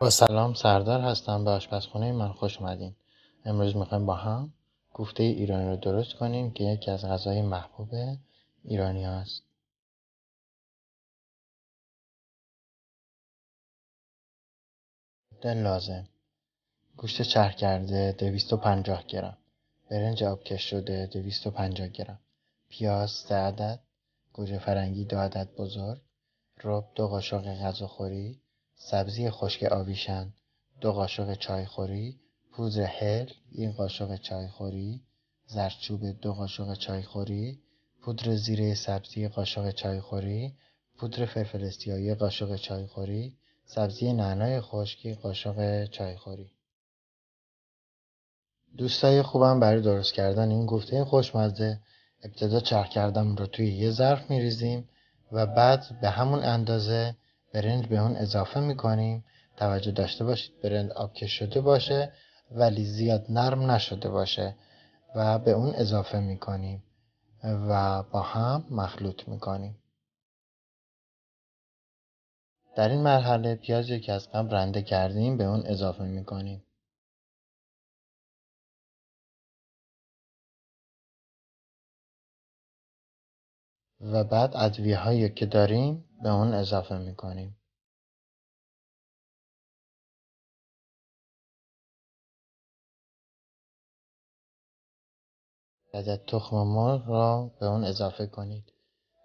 با سلام، سردار هستم. به آشپزخونه من خوش اومدین. امروز میخوایم با هم کوفته ایرانی رو درست کنیم که یکی از غذای محبوب ایرانی هست. لازم: گوشت چرخ کرده 250 گرم، برنج آبکش شده 250 گرم، پیاز 3 عدد، گوجه فرنگی 2 عدد بزرگ، رب 2 قاشق غذاخوری، سبزی خشک آویشن 2 قاشق چایخوری، پودر هل 1 قاشق چایخوری، زردچوبه 2 قاشق چایخوری، پودر زیره سبزی قاشق چایخوری، پودر فلفل سیاه 1 قاشق چایخوری، سبزی نعنای خشک 1 قاشق چایخوری. دوستای خوبم، برای درست کردن این کوفته خوشمزه ابتدا چرخ کردم رو توی یه ظرف میریزیم و بعد به همون اندازه برنج به اون اضافه میکنیم. توجه داشته باشید برنج آبکش شده باشه ولی زیاد نرم نشده باشه و به اون اضافه میکنیم و با هم مخلوط میکنیم. در این مرحله پیازی که از قبل رنده کردیم به اون اضافه میکنیم و بعد ادویه هایی که داریم به اون اضافه میکنیم. بعد تخم مرغ را به اون اضافه کنید.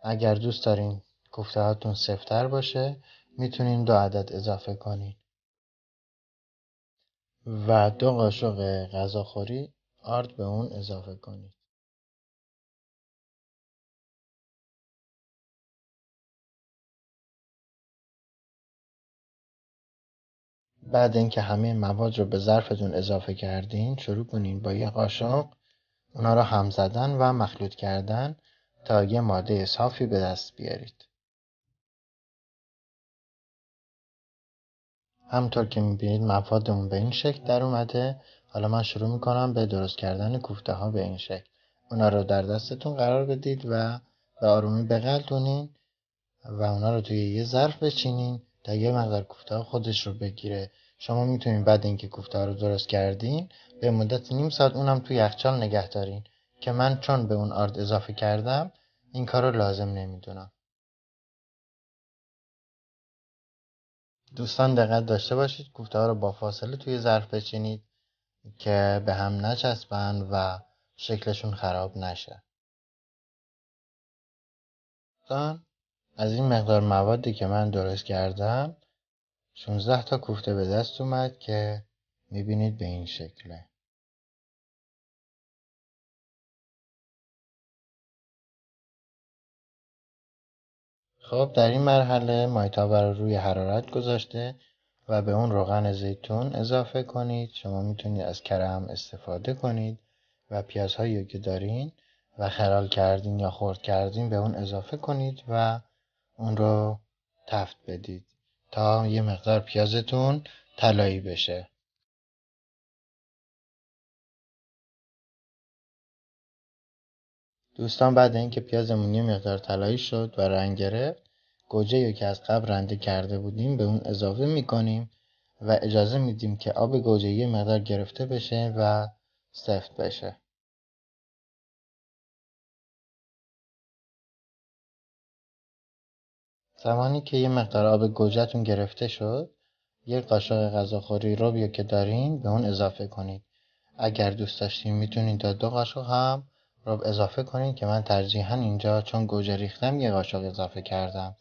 اگر دوست دارین کوفته هاتون سفت‌تر باشه میتونین 2 عدد اضافه کنید و 2 قاشق غذاخوری آرد به اون اضافه کنید. بعد اینکه همه مواد رو به ظرفتون اضافه کردین شروع کنین با یه قاشق اونا رو هم زدن و مخلوط کردن تا یه ماده صافی به دست بیارید. همونطور که میبینید موادمون به این شکل در اومده. حالا من شروع میکنم به درست کردن کوفته ها به این شکل. اونا رو در دستتون قرار بدید و به آرومی بغلتونین و اونا رو توی یه ظرف بچینین تا یه مقدار کوفته ها خودش رو بگیره. شما میتونین بعد اینکه کوفته ها رو درست کردین به مدت نیم ساعت اونم توی یخچال نگه دارین که من چون به اون آرد اضافه کردم این کار رو لازم نمیدونم. دوستان دقت داشته باشید کوفته ها رو با فاصله توی ظرف بچینید که به هم نچسبن و شکلشون خراب نشه. دوستان، از این مقدار موادی که من درست کردم 16 تا کوفته به دست اومد که میبینید به این شکله. خب در این مرحله مایتابه رو روی حرارت گذاشته و به اون روغن زیتون اضافه کنید. شما میتونید از کره هم استفاده کنید و پیازهایی که دارین و خلال کردین یا خرد کردین به اون اضافه کنید و اون رو تفت بدید تا یه مقدار پیازتون طلایی بشه. دوستان بعد اینکه پیازمون یه مقدار طلایی شد و رنگ گرفت گوجه که از قبل رنده کرده بودیم به اون اضافه میکنیم و اجازه میدیم که آب گوجه یه مقدار گرفته بشه و سفت بشه. زمانی که یه مقدار آب گوجهتون گرفته شد 1 قاشق غذاخوری ربیو که دارین به اون اضافه کنید. اگر دوست داشتین میتونید تا 2 قاشق هم رب اضافه کنید که من ترجیحاً اینجا چون گوجه ریختم 1 قاشق اضافه کردم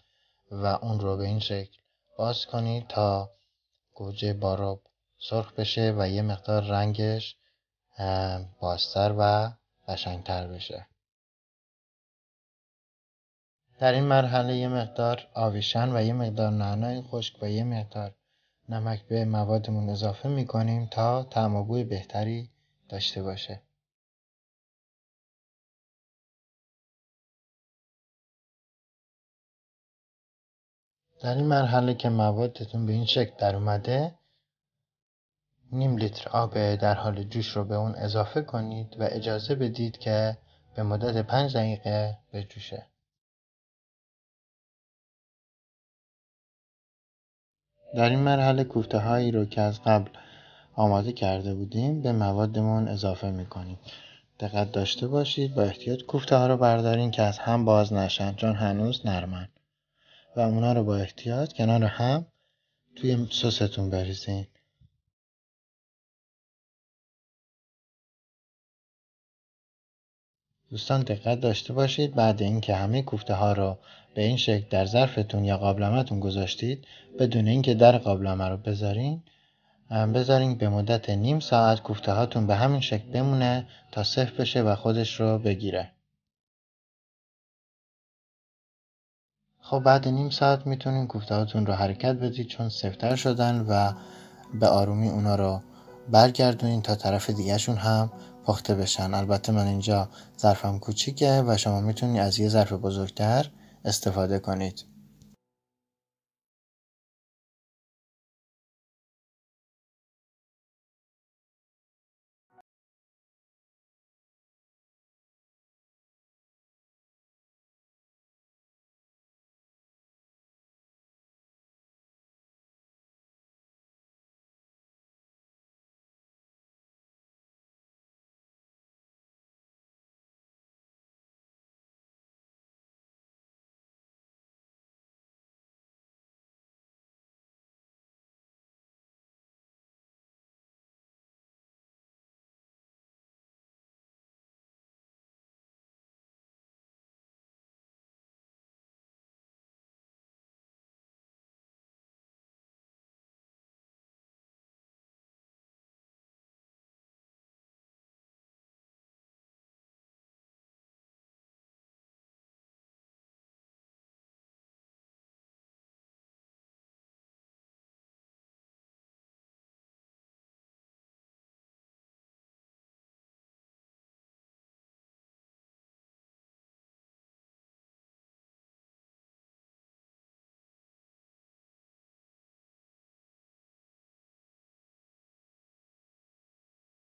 و اون رو به این شکل باز کنید تا گوجه با رب سرخ بشه و یه مقدار رنگش بازتر و قشنگتر بشه. در این مرحله یه مقدار آویشن و یه مقدار نعنای خشک و یه مقدار نمک به موادمون اضافه میکنیم تا طعم و بوی بهتری داشته باشه. در این مرحله که موادتون به این شکل در اومده نیم لیتر آب در حال جوش رو به اون اضافه کنید و اجازه بدید که به مدت 5 دقیقه بجوشه. در این مرحله کوفته هایی رو که از قبل آماده کرده بودیم به موادمون اضافه میکنیم. دقت داشته باشید با احتیاط کوفته ها رو بردارین که از هم باز نشن چون هنوز نرمن و اونا رو با احتیاط کنار هم توی سستون بریزین. دوستان دقت داشته باشید بعد اینکه همه کوفته ها رو به این شکل در ظرفتون یا قابلمه‌تون گذاشتید بدون اینکه در قابلمه رو بذارین به مدت نیم ساعت کوفته هاتون به همین شکل بمونه تا سفت بشه و خودش رو بگیره. خب بعد نیم ساعت میتونین کوفته هاتون رو حرکت بدید چون سفت‌تر شدن و به آرومی اونا رو برگردونین تا طرف دیگهشون هم پخته بشن. البته من اینجا ظرفم کوچیکه و شما میتونید از یه ظرف بزرگتر استفاده کنید.